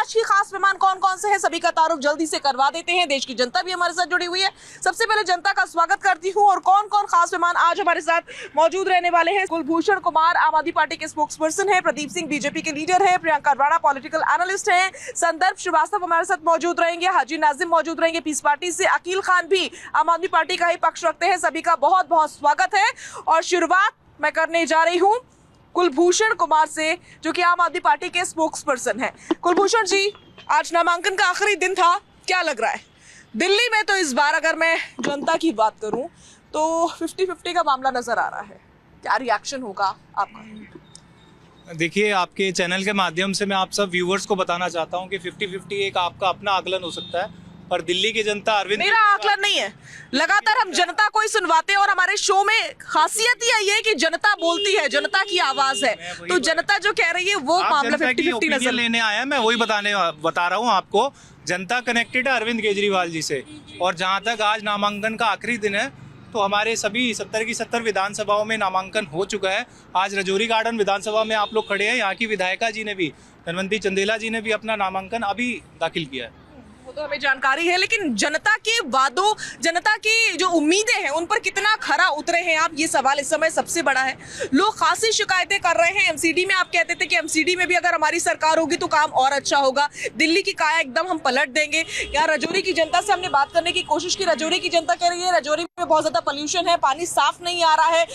आज की खास मेहमान कौन कौन से हैं, सभी का तारुफ जल्दी से करवा देते हैं। देश की जनता भी हमारे साथ जुड़ी हुई है। सबसे पहले जनता का स्वागत करती हूँ और कौन कौन खास मेहमान आज हमारे साथ मौजूद रहने वाले हैं। कुलभूषण कुमार आम आदमी पार्टी के स्पोक्स पर्सन है, प्रदीप सिंह बीजेपी के लीडर है, प्रियंका राणा पॉलिटिकल एनालिस्ट है, संदर्भ श्रीवास्तव हमारे साथ मौजूद रहेंगे, हाजी नाजिम मौजूद रहेंगे पीस पार्टी से, अकील खान भी आम आदमी पार्टी का ही पक्ष रखते हैं। सभी का बहुत बहुत स्वागत है और शुरुआत मैं करने जा रही हूँ कुलभूषण कुमार से, जो कि आम आदमी पार्टी के स्पोक्स पर्सन है। कुलभूषण जी, आज नामांकन का आखिरी दिन था, क्या लग रहा है? दिल्ली में तो इस बार अगर मैं जनता की बात करूं तो 50-50 का मामला नजर आ रहा है, क्या रिएक्शन होगा आपका? देखिए, आपके चैनल के माध्यम से मैं आप सब व्यूवर्स को बताना चाहता हूं कि 50-50 एक आपका अपना आकलन हो सकता है, पर दिल्ली की जनता अरविंद, मेरा आकलन नहीं है। लगातार हम जनता को ही सुनवाते हैं और हमारे शो में खासियत यही है कि जनता बोलती है, जनता की आवाज है, तो जनता जो कह रही है वो मामला 50-50 नजर लेने आया। मैं वही बता रहा हूँ आपको। जनता कनेक्टेड है अरविंद केजरीवाल जी से, और जहाँ तक आज नामांकन का आखिरी दिन है तो हमारे सभी 70 की 70 विधानसभाओं में नामांकन हो चुका है। आज रजौरी गार्डन विधानसभा में आप लोग खड़े हैं, यहाँ की विधायिका जी ने भी, धनवंती चंदेला जी ने भी अपना नामांकन अभी दाखिल किया है। वो तो हमें जानकारी है, लेकिन जनता के वादों, जनता की जो उम्मीदें हैं उन पर कितना खरा उतरे हैं आप, ये सवाल इस समय सबसे बड़ा है। लोग खासी शिकायतें कर रहे हैं। एमसीडी में आप कहते थे कि एमसीडी में भी अगर हमारी सरकार होगी तो काम और अच्छा होगा, दिल्ली की काया एकदम हम पलट देंगे। यहाँ रजौरी की जनता से हमने बात करने की कोशिश की, रजौरी की जनता कह रही है रजौरी में बहुत ज्यादा पोल्यूशन है, पानी साफ नहीं आ रहा है।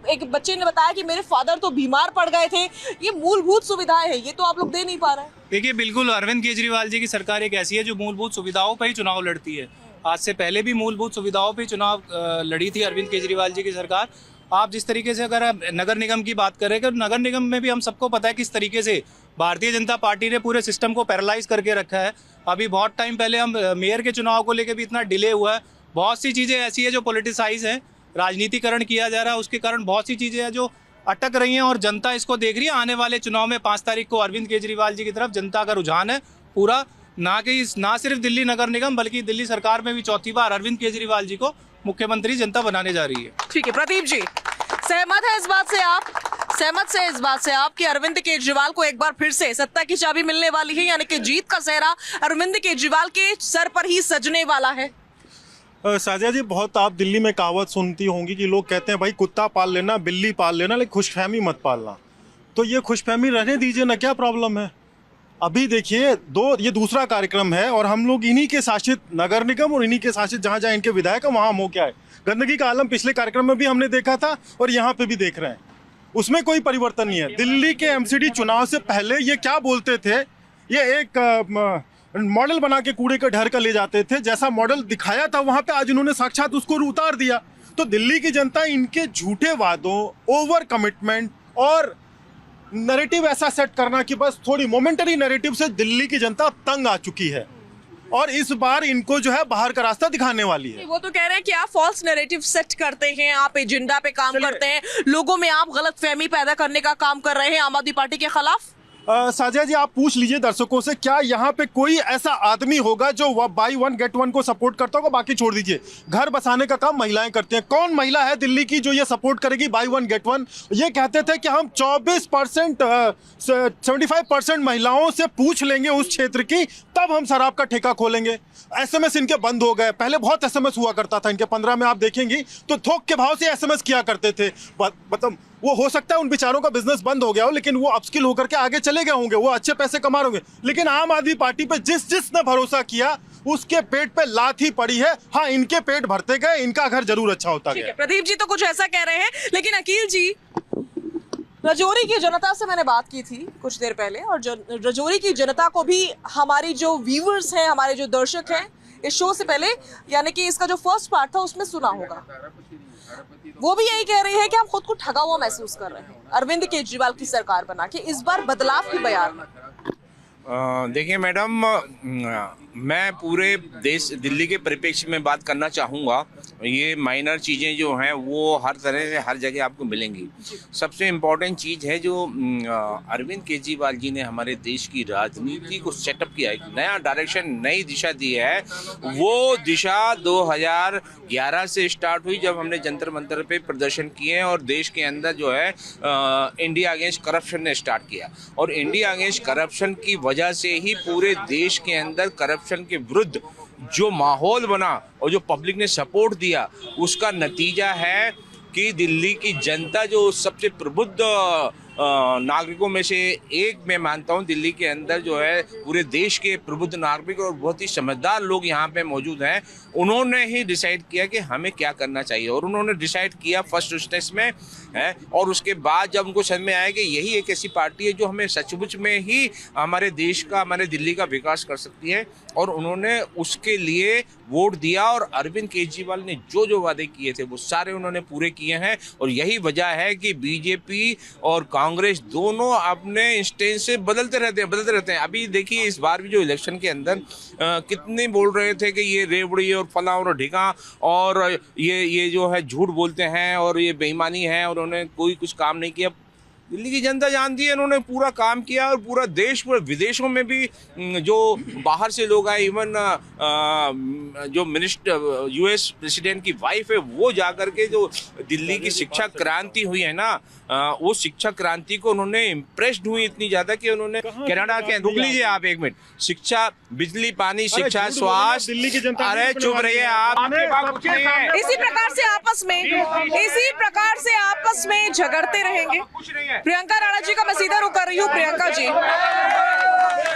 एक बच्चे ने बताया कि मेरे फादर तो बीमार पड़ गए थे। ये मूलभूत सुविधाएं हैं, ये तो आप लोग दे नहीं पा रहे हैं। देखिए, बिल्कुल अरविंद केजरीवाल जी की सरकार एक ऐसी है जो मूलभूत सुविधाओं पर ही चुनाव लड़ती है। आज से पहले भी मूलभूत सुविधाओं पे चुनाव लड़ी थी अरविंद केजरीवाल जी की सरकार। आप जिस तरीके से अगर आप नगर निगम की बात करें, तो नगर निगम में भी हम सबको पता है किस तरीके से भारतीय जनता पार्टी ने पूरे सिस्टम को पैरालाइज करके रखा है। अभी बहुत टाइम पहले हम मेयर के चुनाव को लेकर भी इतना डिले हुआ है। बहुत सी चीज़ें ऐसी है जो पोलिटिसाइज है, राजनीतिकरण किया जा रहा है, उसके कारण बहुत सी चीज़ें हैं जो अटक रही हैं और जनता इसको देख रही है। आने वाले चुनाव में 5 तारीख को अरविंद केजरीवाल जी की तरफ जनता का रुझान है पूरा, ना सिर्फ दिल्ली नगर निगम बल्कि दिल्ली सरकार में भी चौथी बार अरविंद केजरीवाल जी को मुख्यमंत्री जनता बनाने जा रही है। ठीक है प्रदीप जी, सहमत है इस बात से आप? सहमत से इस बात से आप कि अरविंद केजरीवाल को एक बार फिर से सत्ता की चाबी मिलने वाली है, यानी कि जीत का सेहरा अरविंद केजरीवाल के सर पर ही सजने वाला है? साजिया जी, बहुत आप दिल्ली में कहावत सुनती होंगी कि लोग कहते हैं भाई कुत्ता पाल लेना, बिल्ली पाल लेना, लेकिन खुशफहमी मत पालना। तो ये खुशफहमी रहने दीजिए ना, क्या प्रॉब्लम है? अभी देखिए, ये दूसरा कार्यक्रम है और हम लोग इन्हीं के शासित नगर निगम और इन्हीं के शासित जहाँ जहाँ इनके विधायक हैं वहाँ हो क्या है। गंदगी का आलम पिछले कार्यक्रम में भी हमने देखा था और यहाँ पे भी देख रहे हैं, उसमें कोई परिवर्तन नहीं है। दिल्ली के एमसीडी चुनाव से पहले ये क्या बोलते थे, ये एक मॉडल बना के कूड़े के ढेर का ले जाते थे, जैसा मॉडल दिखाया था वहाँ पे आज इन्होंने साक्षात उसको उतार दिया। तो दिल्ली की जनता इनके झूठे वादों, ओवर कमिटमेंट और नैरेटिव ऐसा सेट करना कि बस थोड़ी मोमेंटरी नैरेटिव से दिल्ली की जनता तंग आ चुकी है और इस बार इनको जो है बाहर का रास्ता दिखाने वाली है। वो तो कह रहे हैं कि आप फॉल्स नैरेटिव सेट करते हैं, आप एजेंडा पे काम करते हैं, लोगों में आप गलतफहमी पैदा करने का काम कर रहे हैं आम आदमी पार्टी के खिलाफ। साजिया जी, आप पूछ लीजिए दर्शकों से, क्या यहाँ पे कोई ऐसा आदमी होगा जो बाई वन गेट वन को सपोर्ट करता होगा? बाकी छोड़ दीजिए, घर बसाने का काम महिलाएं करती हैं। कौन महिला है दिल्ली की जो ये सपोर्ट करेगी बाई वन गेट वन? ये कहते थे कि हम 75% महिलाओं से पूछ लेंगे उस क्षेत्र की, तब हम शराब का ठेका खोलेंगे। SMS इनके बंद हो गए, पहले बहुत SMS हुआ करता था इनके, 15 में आप देखेंगी तो थोक के भाव से SMS किया करते थे। मतलब वो हो सकता है उन बेचारों का बिजनेस बंद हो गया हो, लेकिन वो अपस्किल होकर के आगे चले गए होंगे, वो अच्छे पैसे कमा रहे होंगे। लेकिन आम आदमी पार्टी पे जिसने भरोसा किया उसके पेट पे लात ही पड़ी है। हाँ, इनके पेट भरते गए, इनका घर जरूर अच्छा होता गया। प्रदीप जी तो कुछ ऐसा कह रहे हैं, लेकिन अकील जी, रजौरी की जनता से मैंने बात की थी कुछ देर पहले और रजौरी की जनता को भी हमारी जो व्यूअर्स हैं, हमारे जो दर्शक हैं, इस शो से पहले यानी कि इसका जो फर्स्ट पार्ट था उसमें सुना होगा, वो भी यही कह रही है कि हम खुद को ठगा हुआ महसूस कर रहे हैं अरविंद केजरीवाल की सरकार बना के। इस बार बदलाव की बयान। देखिए मैडम, मैं पूरे देश दिल्ली के परिप्रेक्ष्य में बात करना चाहूँगा। ये माइनर चीज़ें जो हैं वो हर तरह से हर जगह आपको मिलेंगी। सबसे इम्पोर्टेंट चीज़ है जो अरविंद केजरीवाल जी ने हमारे देश की राजनीति को सेटअप किया, एक नया डायरेक्शन, नई दिशा दी है। वो दिशा 2011 से स्टार्ट हुई जब हमने जंतर मंतर पे प्रदर्शन किए और देश के अंदर जो है इंडिया अगेंस्ट करप्शन ने स्टार्ट किया। और इंडिया अगेंस्ट करप्शन की वजह से ही पूरे देश के अंदर करप्शन के विरुद्ध जो माहौल बना और जो पब्लिक ने सपोर्ट दिया, उसका नतीजा है कि दिल्ली की जनता जो सबसे प्रबुद्ध नागरिकों में से एक मैं मानता हूं, दिल्ली के अंदर जो है पूरे देश के प्रबुद्ध नागरिक और बहुत ही समझदार लोग यहाँ पे मौजूद हैं, उन्होंने ही डिसाइड किया कि हमें क्या करना चाहिए। और उन्होंने डिसाइड किया फर्स्ट स्टेज में है, और उसके बाद जब उनको समझ में आया कि यही एक ऐसी पार्टी है जो हमें सचमुच में ही हमारे देश का, हमारे दिल्ली का विकास कर सकती है, और उन्होंने उसके लिए वोट दिया। और अरविंद केजरीवाल ने जो जो वादे किए थे वो सारे उन्होंने पूरे किए हैं। और यही वजह है कि बीजेपी और कांग्रेस दोनों अपने इंस्टेंस से बदलते रहते हैं। अभी देखिए इस बार भी जो इलेक्शन के अंदर कितने बोल रहे थे कि ये रेवड़ी और फला और ढिका और ये जो है झूठ बोलते हैं और ये बेईमानी है, और उन्होंने कोई कुछ काम नहीं किया। दिल्ली की जनता जानती है, उन्होंने पूरा काम किया। और पूरा देश, पूरे विदेशों में भी जो बाहर से लोग आए, इवन जो मिनिस्टर यूएस प्रेसिडेंट की वाइफ है, वो जाकर के जो दिल्ली की शिक्षा क्रांति हुई है ना, वो शिक्षा क्रांति को उन्होंने इम्प्रेस्ड हुई इतनी ज्यादा कि उन्होंने कनाडा के, रुक लीजिए आप एक मिनट, शिक्षा, बिजली, पानी, शिक्षा, स्वास्थ्य, दिल्ली की जनता, अरे चुप रहिए आप, इसी प्रकार से आपस में झगड़ते रहेंगे। प्रियंका राणा जी का मैं सीधा रुक कर रही हूँ। प्रियंका जी,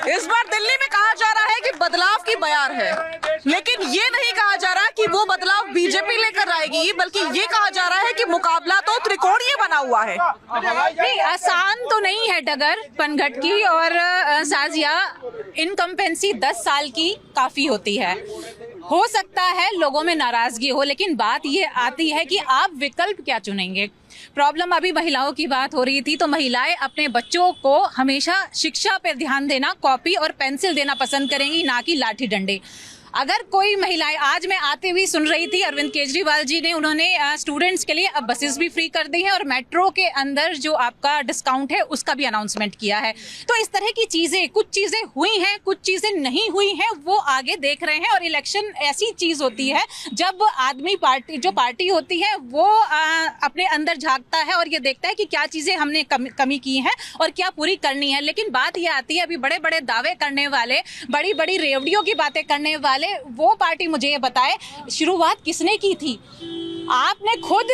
इस बार दिल्ली में कहा जा रहा है कि बदलाव की बयार है, लेकिन ये नहीं कहा जा रहा कि वो बदलाव बीजेपी लेकर आएगी, बल्कि ये कहा जा रहा है कि मुकाबला तो त्रिकोणीय बना हुआ है। नहीं, आसान तो नहीं है डगर पनघट की और साजिया। इनकम्पेंसी 10 साल की काफी होती है। हो सकता है लोगों में नाराजगी हो, लेकिन बात ये आती है कि आप विकल्प क्या चुनेंगे। प्रॉब्लम अभी महिलाओं की बात हो रही थी, तो महिलाएं अपने बच्चों को हमेशा शिक्षा पे ध्यान देना, कॉपी और पेंसिल देना पसंद करेंगी, ना कि लाठी डंडे। अगर कोई महिलाएं, आज मैं आते हुए सुन रही थी अरविंद केजरीवाल जी ने, उन्होंने स्टूडेंट्स के लिए अब बसेस भी फ्री कर दी हैं और मेट्रो के अंदर जो आपका डिस्काउंट है उसका भी अनाउंसमेंट किया है। तो इस तरह की चीजें, कुछ चीजें हुई हैं, कुछ चीजें नहीं हुई हैं, वो आगे देख रहे हैं। और इलेक्शन ऐसी चीज होती है जब आदमी पार्टी होती है वो अपने अंदर झांकता है और ये देखता है कि क्या चीजें हमने कमी की हैं और क्या पूरी करनी है। लेकिन बात ये आती है, अभी बड़े बड़े दावे करने वाले, बड़ी बड़ी रेवड़ियों की बातें करने वाले वो पार्टी, मुझे ये बताए शुरुआत किसने की थी? आपने खुद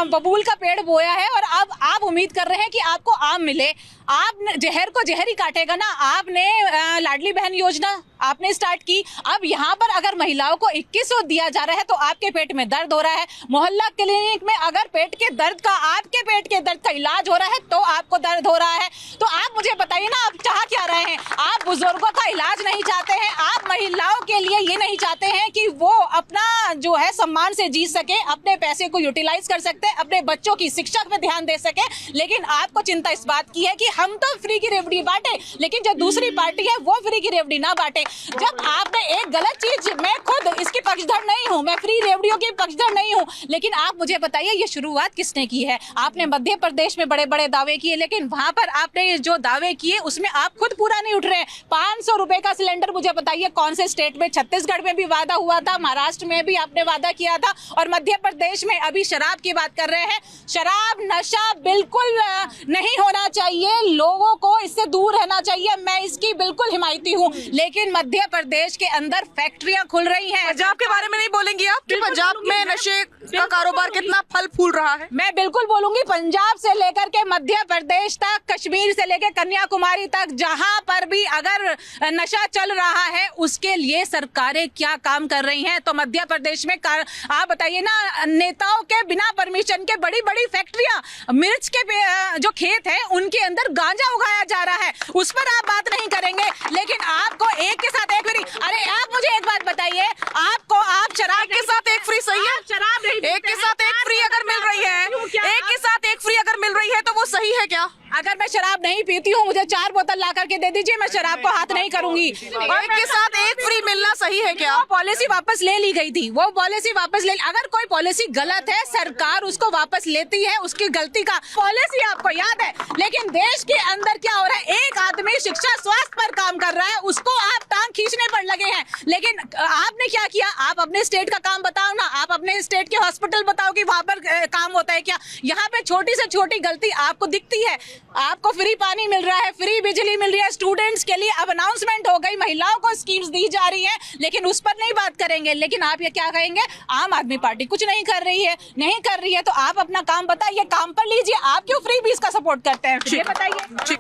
बबूल का पेड़ बोया है और अब आप उम्मीद कर रहे हैं कि आपको आम मिले। आप जहर को जहर ही काटेगा ना। आपने लाडली बहन योजना आपने स्टार्ट की, अब यहाँ पर अगर महिलाओं को 2100 दिया जा रहा है तो आपके पेट में दर्द हो रहा है। मोहल्ला क्लिनिक में अगर पेट के दर्द का, आपके पेट के दर्द का इलाज हो रहा है तो आपको दर्द हो रहा है। तो आप मुझे बताइए ना, आप चाह क्या रहे हैं? आप बुजुर्गों का इलाज नहीं चाहते हैं, आप महिलाओं के लिए ये नहीं चाहते हैं कि वो अपना जो है सम्मान से जी सके, अपने पैसे को यूटिलाइज कर सकते हैं, अपने बच्चों की शिक्षा पे ध्यान दे सके। लेकिन आपको चिंता इस बात की है कि हम तो फ्री की रेवड़ी बांटे, लेकिन जो दूसरी पार्टी है वो फ्री की रेवड़ी ना बांटे। जब आपने एक गलत चीज, मैं खुद इसकी पक्षधर नहीं हूं, मैं फ्री रेवड़ियों की पक्षधर नहीं हूं, लेकिन आप मुझे बताइए ये शुरुआत किसने की है? आपने मध्य प्रदेश में बड़े बड़े दावे किए, लेकिन वहां पर आपने जो दावे किए उसमें आप खुद पूरा नहीं उठ रहे हैं। 500 रुपए का सिलेंडर, मुझे बताइए कौन से स्टेट में? छत्तीसगढ़ में भी वादा हुआ था, महाराष्ट्र में भी आपने वादा किया था, और मध्य प्रदेश में अभी शराब की बात कर रहे हैं। शराब, नशा बिल्कुल नहीं होना चाहिए, लोगों को इससे दूर रहना चाहिए, मैं इसकी बिल्कुल हिमायती हूँ। लेकिन मध्य प्रदेश के अंदर फैक्ट्रियां खुल रही हैं। पंजाब के बारे में नहीं बोलेंगी आप कि पंजाब में नशे का कारोबार कितना फल फूल रहा है? मैं बिल्कुल बोलूंगी, पंजाब से लेकर के मध्य प्रदेश तक, कश्मीर से लेकर कन्याकुमारी तक, जहां पर भी अगर नशा चल रहा है उसके लिए सरकारें क्या काम कर रही हैं। तो मध्य प्रदेश में आप बताइए ना, नेताओं के बिना परमिशन के बड़ी बड़ी फैक्ट्रियां, मिर्च के जो खेत है उनके अंदर गांजा उगाया जा रहा है, उस पर आप बात नहीं करेंगे। लेकिन आपको एक के साथ एक फ्री, अरे आप मुझे एक बात बताइए, आप शराब के साथ एक फ्री सही है? शराब एक के साथ एक फ्री अगर मिल रही है, एक के साथ एक फ्री अगर मिल रही है तो वो सही है क्या? अगर मैं शराब नहीं पीती हूँ, मुझे 4 बोतल ला करके दे दीजिए, मैं शराब को हाथ नहीं करूंगी। एक के साथ एक फ्री मिलना सही है क्या? वो पॉलिसी वापस ले ली गई थी, वो पॉलिसी वापस ले, अगर कोई पॉलिसी गलत है सरकार उसको वापस लेती है, उसकी गलती का पॉलिसी आपको याद है। लेकिन देश के अंदर क्या हो रहा है, एक आदमी शिक्षा स्वास्थ्य पर काम कर रहा है, उसको आप टांग खींचने पर लगे हैं। लेकिन आपने क्या किया? आप अपने स्टेट का काम बताओ ना, आप अपने स्टेट के हॉस्पिटल बताओ कि वहां पर काम होता है क्या? यहाँ पे छोटी से छोटी गलती आपको दिखती है। आपको फ्री पानी मिल रहा है, फ्री बिजली मिल रही है, स्टूडेंट्स के लिए अब अनाउंसमेंट हो गई, महिलाओं को स्कीम्स दी जा रही हैं, लेकिन उस पर नहीं बात करेंगे। लेकिन आप ये क्या कहेंगे? आम आदमी पार्टी कुछ नहीं कर रही है, तो आप अपना काम बताइए, काम पर लीजिए। आप क्यों फ्री बीस का सपोर्ट करते हैं? ये बताइए।